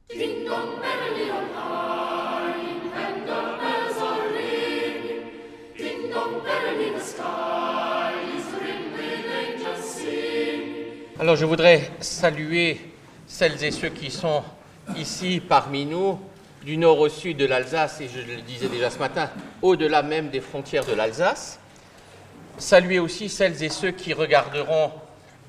Ding dong merrily on high, and the bells are ringing. Ding dong merrily the skies ring with angels singing. Alors je voudrais saluer celles et ceux qui sont ici parmi nous, du nord au sud de l'Alsace, et je le disais déjà ce matin, au-delà même des frontières de l'Alsace. Saluer aussi celles et ceux qui regarderont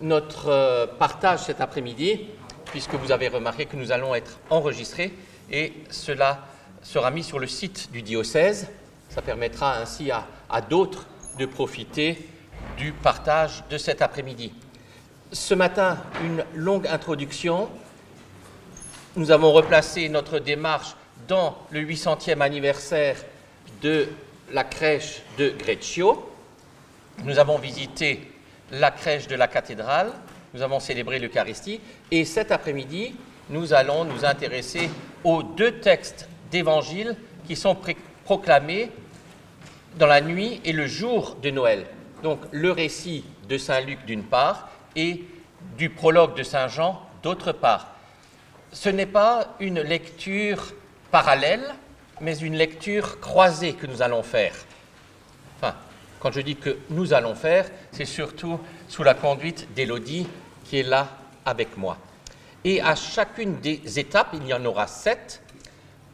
notre partage cet après-midi, puisque vous avez remarqué que nous allons être enregistrés, et cela sera mis sur le site du diocèse. Ça permettra ainsi à d'autres de profiter du partage de cet après-midi. Ce matin, une longue introduction. Nous avons replacé notre démarche dans le 800e anniversaire de la crèche de Greccio. Nous avons visité la crèche de la cathédrale, nous avons célébré l'Eucharistie, et cet après-midi, nous allons nous intéresser aux deux textes d'évangile qui sont proclamés dans la nuit et le jour de Noël. Donc le récit de Saint Luc d'une part et du prologue de Saint Jean d'autre part. Ce n'est pas une lecture parallèle, mais une lecture croisée que nous allons faire. Enfin, quand je dis que nous allons faire, c'est surtout sous la conduite d'Élodie qui est là avec moi. Et à chacune des étapes, il y en aura 7,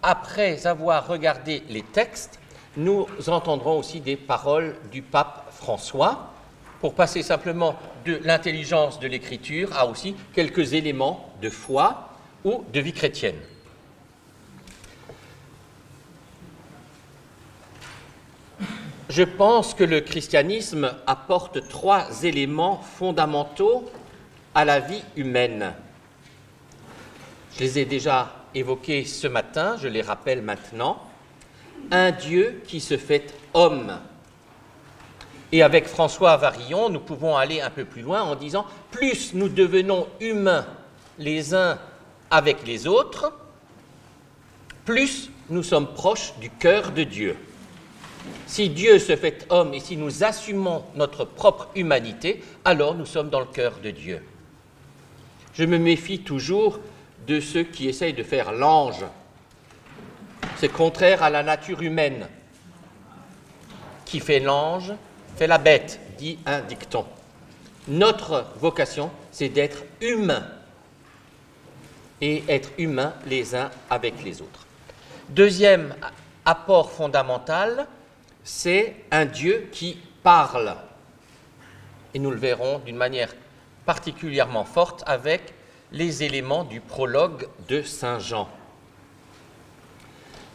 après avoir regardé les textes, nous entendrons aussi des paroles du pape François, pour passer simplement de l'intelligence de l'écriture à aussi quelques éléments de foi ou de vie chrétienne. Je pense que le christianisme apporte 3 éléments fondamentaux à la vie humaine. Je les ai déjà évoqués ce matin, je les rappelle maintenant. Un Dieu qui se fait homme. Et avec François Varillon, nous pouvons aller un peu plus loin en disant « plus nous devenons humains les uns avec les autres, plus nous sommes proches du cœur de Dieu. » Si Dieu se fait homme et si nous assumons notre propre humanité, alors nous sommes dans le cœur de Dieu. Je me méfie toujours de ceux qui essayent de faire l'ange. C'est contraire à la nature humaine. Qui fait l'ange fait la bête, dit un dicton. Notre vocation, c'est d'être humain et être humain les uns avec les autres. Deuxième apport fondamental, c'est un Dieu qui parle. Et nous le verrons d'une manière particulièrement forte avec les éléments du prologue de Saint Jean.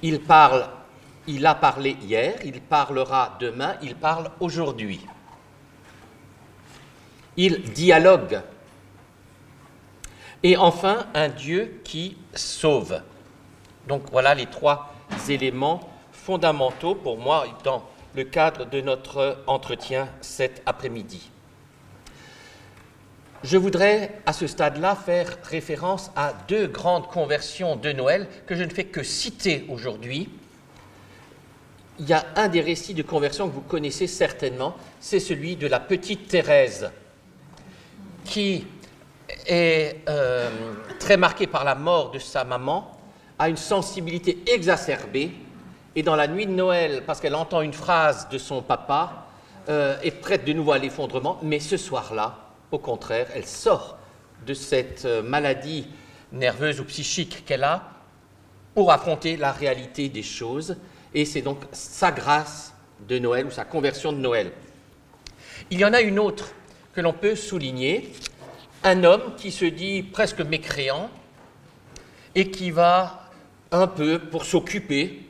Il parle, il a parlé hier, il parlera demain, il parle aujourd'hui. Il dialogue. Et enfin, un Dieu qui sauve. Donc voilà les 3 éléments fondamentaux pour moi dans le cadre de notre entretien cet après-midi. Je voudrais à ce stade-là faire référence à 2 grandes conversions de Noël que je ne fais que citer aujourd'hui. Il y a un des récits de conversion que vous connaissez certainement, c'est celui de la petite Thérèse, qui est très marquée par la mort de sa maman, a une sensibilité exacerbée, et dans la nuit de Noël, parce qu'elle entend une phrase de son papa, est prête de nouveau à l'effondrement, mais ce soir-là, au contraire, elle sort de cette maladie nerveuse ou psychique qu'elle a pour affronter la réalité des choses, et c'est donc sa grâce de Noël ou sa conversion de Noël. Il y en a une autre que l'on peut souligner, un homme qui se dit presque mécréant et qui va un peu pour s'occuper.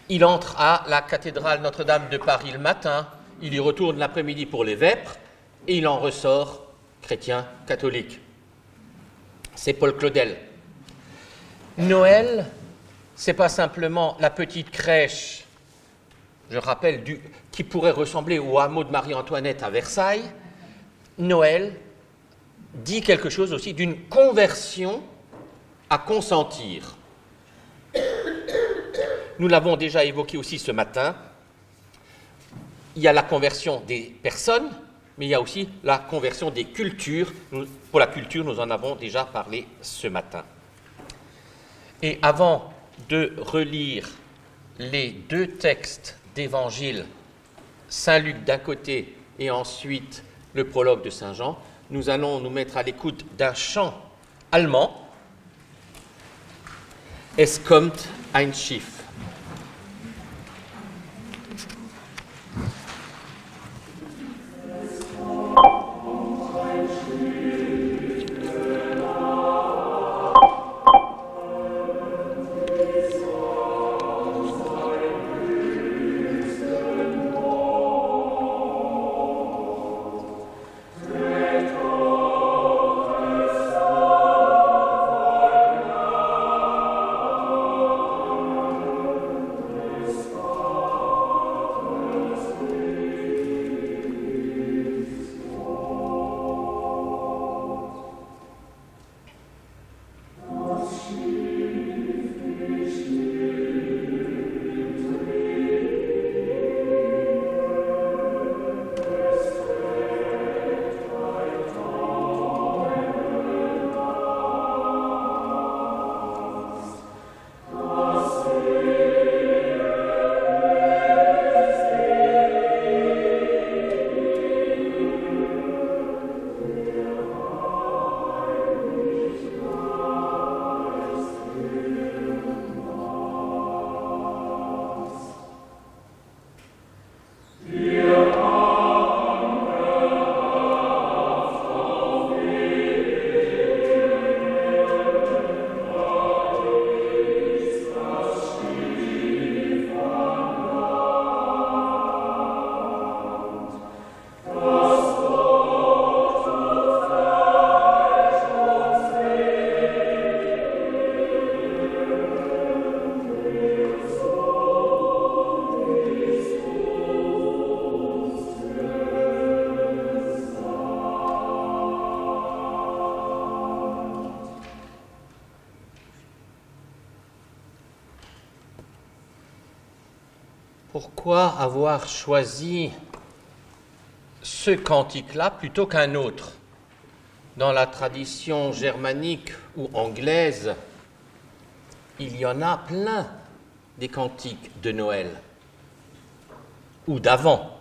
Il entre à la cathédrale Notre-Dame de Paris le matin, il y retourne l'après-midi pour les vêpres et il en ressort chrétien catholique. C'est Paul Claudel. Noël, c'est pas simplement la petite crèche, je rappelle, qui pourrait ressembler au hameau de Marie-Antoinette à Versailles. Noël dit quelque chose aussi d'une conversion à consentir. Nous l'avons déjà évoqué aussi ce matin. Il y a la conversion des personnes, mais il y a aussi la conversion des cultures. Pour la culture, nous en avons déjà parlé ce matin. Et avant de relire les deux textes d'évangile, Saint Luc d'un côté et ensuite le prologue de Saint Jean, nous allons nous mettre à l'écoute d'un chant allemand, Es kommt ein Schiff. Pourquoi avoir choisi ce cantique-là plutôt qu'un autre? Dans la tradition germanique ou anglaise, il y en a plein des cantiques de Noël ou d'avant,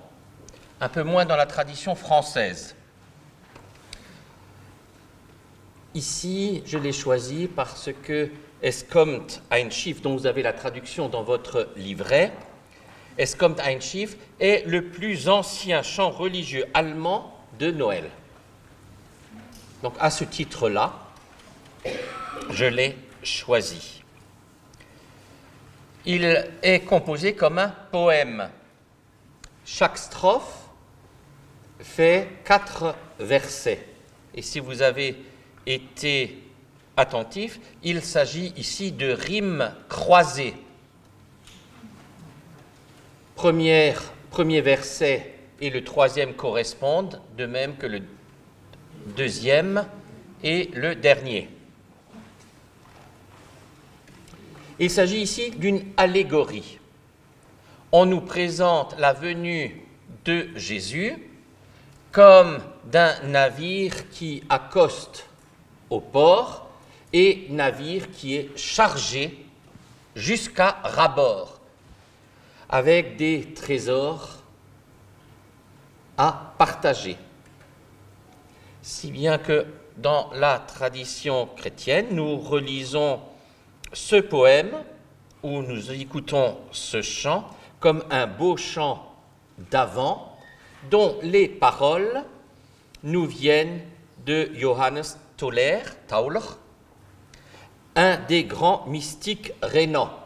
un peu moins dans la tradition française. Ici, je l'ai choisi parce que Es kommt ein Schiff, dont vous avez la traduction dans votre livret, Es kommt ein Schiff est le plus ancien chant religieux allemand de Noël. Donc à ce titre-là, je l'ai choisi. Il est composé comme un poème. Chaque strophe fait 4 versets. Et si vous avez été attentif, il s'agit ici de rimes croisées. Premier verset et le troisième correspondent, de même que le deuxième et le dernier. Il s'agit ici d'une allégorie. On nous présente la venue de Jésus comme d'un navire qui accoste au port et navire qui est chargé jusqu'à ras-bord, avec des trésors à partager. Si bien que dans la tradition chrétienne, nous relisons ce poème où nous écoutons ce chant comme un beau chant d'avant dont les paroles nous viennent de Johannes Tauler, un des grands mystiques rhénans,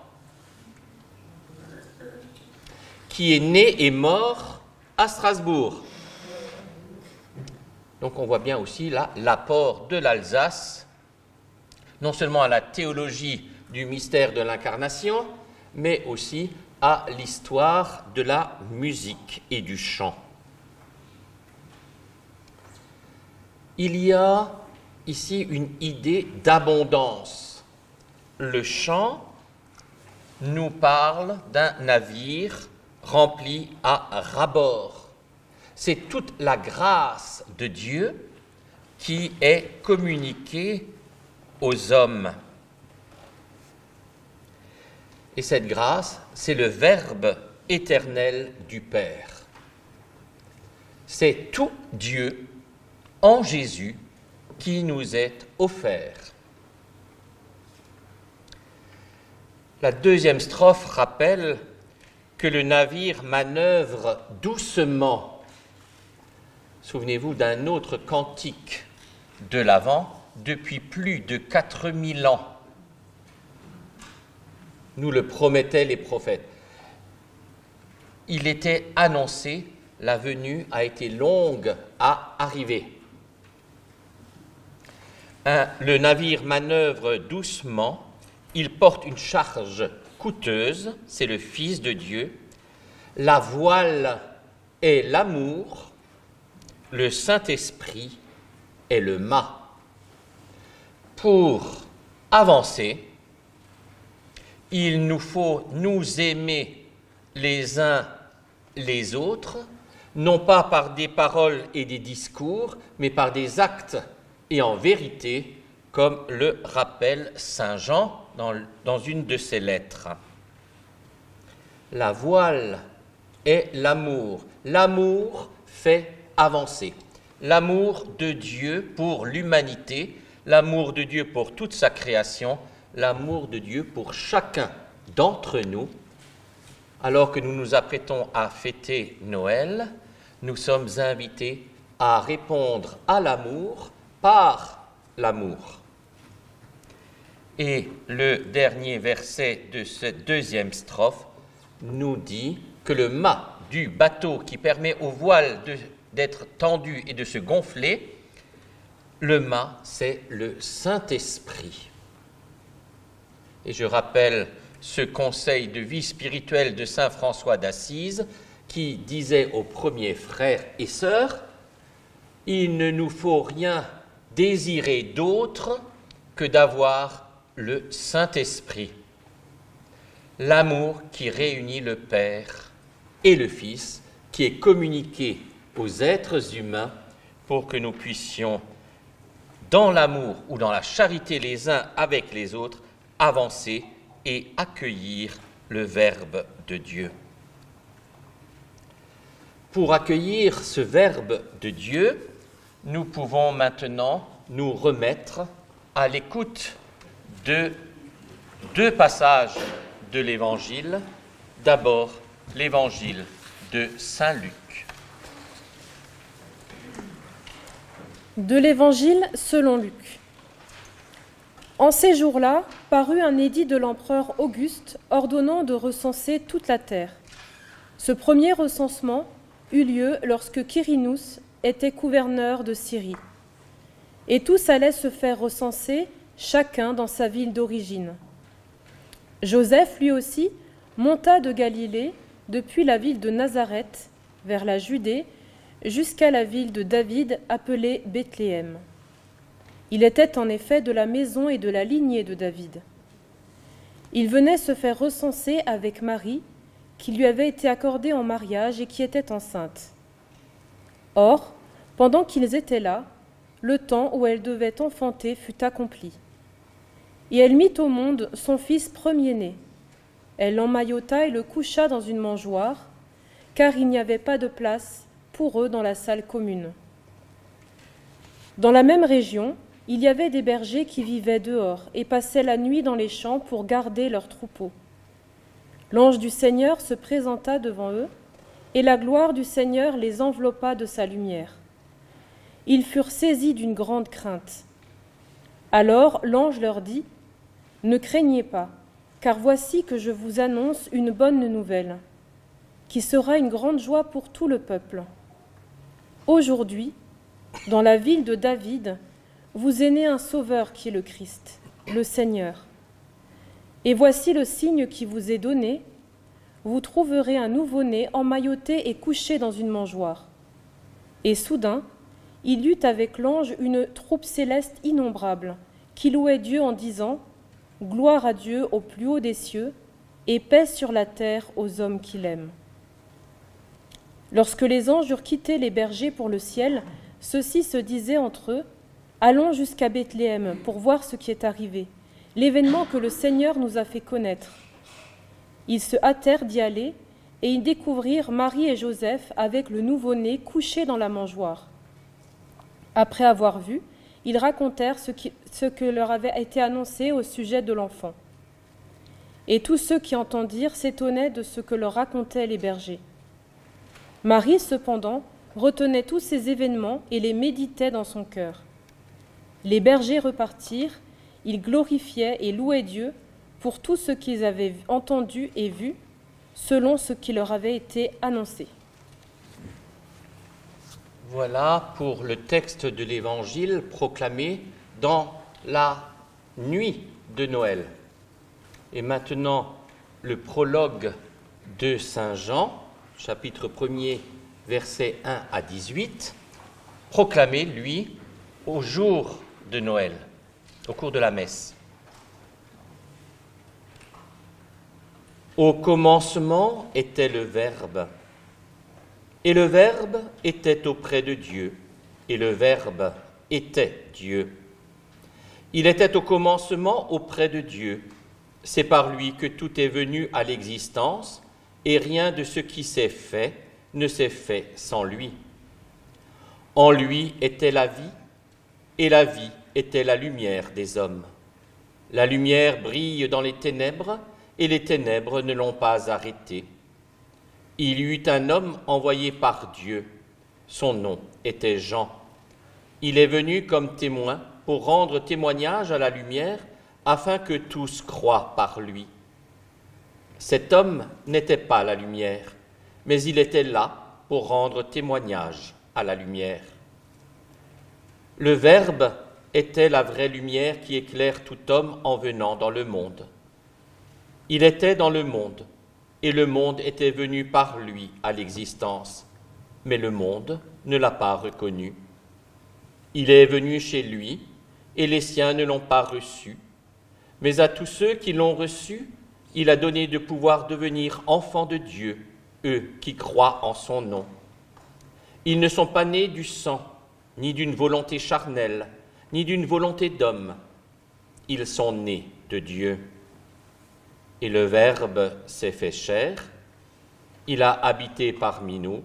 qui est né et mort à Strasbourg. Donc on voit bien aussi là l'apport de l'Alsace, non seulement à la théologie du mystère de l'incarnation, mais aussi à l'histoire de la musique et du chant. Il y a ici une idée d'abondance. Le chant nous parle d'un navire rempli à ras-bord. C'est toute la grâce de Dieu qui est communiquée aux hommes. Et cette grâce, c'est le Verbe éternel du Père. C'est tout Dieu en Jésus qui nous est offert. La deuxième strophe rappelle que le navire manœuvre doucement. Souvenez-vous d'un autre cantique de l'Avent depuis plus de 4000 ans. Nous le promettaient les prophètes. Il était annoncé, la venue a été longue à arriver. Le navire manœuvre doucement, il porte une charge coûteuse, c'est le Fils de Dieu. La voile est l'amour, le Saint-Esprit est le mât. Pour avancer, il nous faut nous aimer les uns les autres, non pas par des paroles et des discours, mais par des actes et en vérité, comme le rappelle saint Jean dans une de ses lettres. La voile est l'amour. L'amour fait avancer. L'amour de Dieu pour l'humanité, l'amour de Dieu pour toute sa création, l'amour de Dieu pour chacun d'entre nous. Alors que nous nous apprêtons à fêter Noël, nous sommes invités à répondre à l'amour par l'amour. Et le dernier verset de cette deuxième strophe nous dit que le mât du bateau qui permet au voile d'être tendu et de se gonfler, le mât, c'est le Saint-Esprit. Et je rappelle ce conseil de vie spirituelle de saint François d'Assise qui disait aux premiers frères et sœurs « Il ne nous faut rien désirer d'autre que d'avoir le Saint-Esprit, l'amour qui réunit le Père et le Fils, qui est communiqué aux êtres humains pour que nous puissions, dans l'amour ou dans la charité les uns avec les autres, avancer et accueillir le Verbe de Dieu. Pour accueillir ce Verbe de Dieu, nous pouvons maintenant nous remettre à l'écoute de deux passages de l'Évangile. D'abord, l'Évangile de saint Luc. De l'Évangile selon Luc. En ces jours-là, parut un édit de l'empereur Auguste ordonnant de recenser toute la terre. Ce premier recensement eut lieu lorsque Quirinus était gouverneur de Syrie. Et tous allaient se faire recenser, chacun dans sa ville d'origine. Joseph, lui aussi, monta de Galilée, depuis la ville de Nazareth, vers la Judée, jusqu'à la ville de David, appelée Bethléem. Il était en effet de la maison et de la lignée de David. Il venait se faire recenser avec Marie, qui lui avait été accordée en mariage et qui était enceinte. Or, pendant qu'ils étaient là, le temps où elle devait enfanter fut accompli. Et elle mit au monde son fils premier-né. Elle l'emmaillota et le coucha dans une mangeoire, car il n'y avait pas de place pour eux dans la salle commune. Dans la même région, il y avait des bergers qui vivaient dehors et passaient la nuit dans les champs pour garder leurs troupeaux. L'ange du Seigneur se présenta devant eux, et la gloire du Seigneur les enveloppa de sa lumière. Ils furent saisis d'une grande crainte. Alors l'ange leur dit : « Ne craignez pas, car voici que je vous annonce une bonne nouvelle, qui sera une grande joie pour tout le peuple. Aujourd'hui, dans la ville de David, vous est né un sauveur qui est le Christ, le Seigneur. Et voici le signe qui vous est donné, vous trouverez un nouveau-né emmailloté et couché dans une mangeoire. » Et soudain, il y eut avec l'ange une troupe céleste innombrable, qui louait Dieu en disant : « Gloire à Dieu au plus haut des cieux, et paix sur la terre aux hommes qu'il aime. » Lorsque les anges eurent quitté les bergers pour le ciel, ceux-ci se disaient entre eux : « Allons jusqu'à Bethléem pour voir ce qui est arrivé, l'événement que le Seigneur nous a fait connaître. » Ils se hâtèrent d'y aller, et ils découvrirent Marie et Joseph avec le nouveau-né couché dans la mangeoire. Après avoir vu, ils racontèrent ce que leur avait été annoncé au sujet de l'enfant. Et tous ceux qui entendirent s'étonnaient de ce que leur racontaient les bergers. Marie, cependant, retenait tous ces événements et les méditait dans son cœur. Les bergers repartirent, ils glorifiaient et louaient Dieu pour tout ce qu'ils avaient entendu et vu, selon ce qui leur avait été annoncé. Voilà pour le texte de l'Évangile proclamé dans la nuit de Noël. Et maintenant, le prologue de Saint Jean, chapitre 1er, versets 1 à 18, proclamé, lui, au jour de Noël, au cours de la messe. Au commencement était le Verbe, et le Verbe était auprès de Dieu, et le Verbe était Dieu. Il était au commencement auprès de Dieu. C'est par lui que tout est venu à l'existence, et rien de ce qui s'est fait ne s'est fait sans lui. En lui était la vie, et la vie était la lumière des hommes. La lumière brille dans les ténèbres, et les ténèbres ne l'ont pas arrêté. Il y eut un homme envoyé par Dieu. Son nom était Jean. Il est venu comme témoin pour rendre témoignage à la lumière, afin que tous croient par lui. Cet homme n'était pas la lumière, mais il était là pour rendre témoignage à la lumière. Le Verbe était la vraie lumière qui éclaire tout homme en venant dans le monde. Il était dans le monde, et le monde était venu par lui à l'existence, mais le monde ne l'a pas reconnu. Il est venu chez lui, et les siens ne l'ont pas reçu, mais à tous ceux qui l'ont reçu, il a donné de pouvoir devenir enfants de Dieu, eux qui croient en son nom. Ils ne sont pas nés du sang, ni d'une volonté charnelle, ni d'une volonté d'homme. Ils sont nés de Dieu. Et le Verbe s'est fait chair, il a habité parmi nous,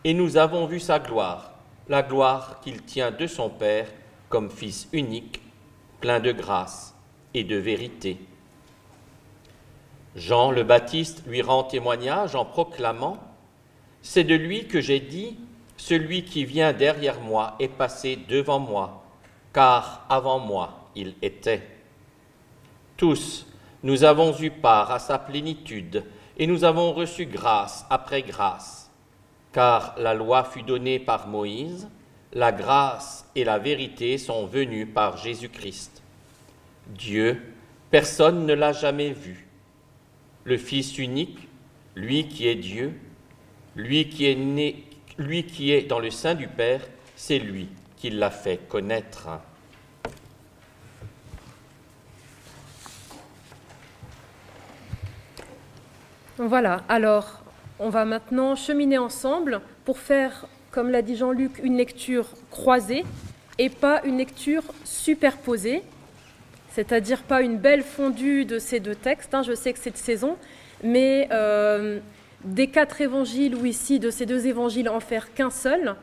et nous avons vu sa gloire, la gloire qu'il tient de son Père comme Fils unique, plein de grâce et de vérité. Jean le Baptiste lui rend témoignage en proclamant « C'est de lui que j'ai dit, celui qui vient derrière moi est passé devant moi, car avant moi il était. » Tous, nous avons eu part à sa plénitude, et nous avons reçu grâce après grâce, car la loi fut donnée par Moïse, la grâce et la vérité sont venues par Jésus-Christ. Dieu, personne ne l'a jamais vu. Le Fils unique, lui qui est Dieu, lui qui est né, lui qui est dans le sein du Père, c'est lui qui l'a fait connaître. Voilà, alors on va maintenant cheminer ensemble pour faire, comme l'a dit Jean-Luc, une lecture croisée et pas une lecture superposée, c'est-à-dire pas une belle fondue de ces deux textes, je sais que c'est de saison, mais des 4 évangiles ou ici de ces 2 évangiles en faire qu'un seul,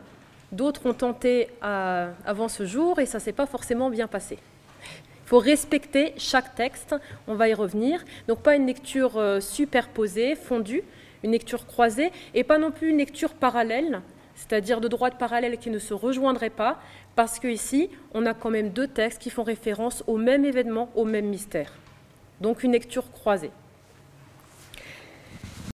d'autres ont tenté avant ce jour et ça ne s'est pas forcément bien passé. Il faut respecter chaque texte, on va y revenir. Donc pas une lecture superposée, fondue, une lecture croisée, et pas non plus une lecture parallèle, c'est-à-dire de droite parallèle qui ne se rejoindraient pas, parce qu'ici, on a quand même 2 textes qui font référence au même événement, au même mystère. Donc une lecture croisée.